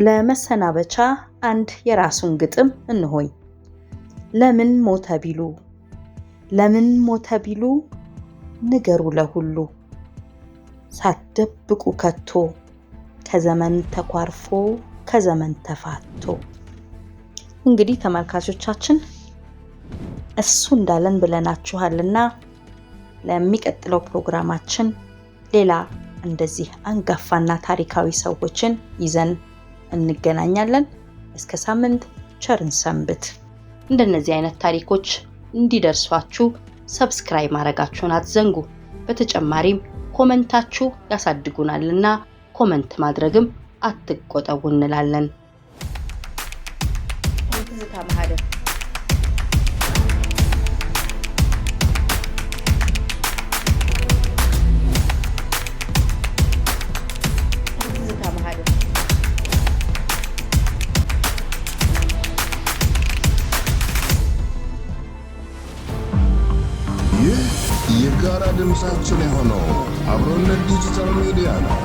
ለመሰናበቻ አንድ የራሱን ግጥም እንሆይ። ለምን ሞተ ቢሉ ለምን ሞተ ቢሉ ንገሩ ለሁሉ ሳትደብቁ ከቶ ከዘመን ተኳርፎ ከዘመን ተፋቶ። እንግዲህ ተመልካቾቻችን እሱ እንዳለን ብለናችኋልና ለሚቀጥለው ፕሮግራማችን ሌላ እንደዚህ አንጋፋና ታሪካዊ ሰዎችን ይዘን እንገናኛለን። እስከ ሳምንት ቸርን ሰንብት። እንደነዚህ አይነት ታሪኮች እንዲደርሷችሁ ሰብስክራይብ ማድረጋችሁን አትዘንጉ። በተጨማሪም ኮሜንታችሁ ያሳድጉናልና ኮሜንት ማድረግም አትቆጠቡ እንላለን። ትዝታ ማህደር ይህ የጋራ ድምፃችን የሆነው አብሮነት ዲጂታል ሚዲያ ነው።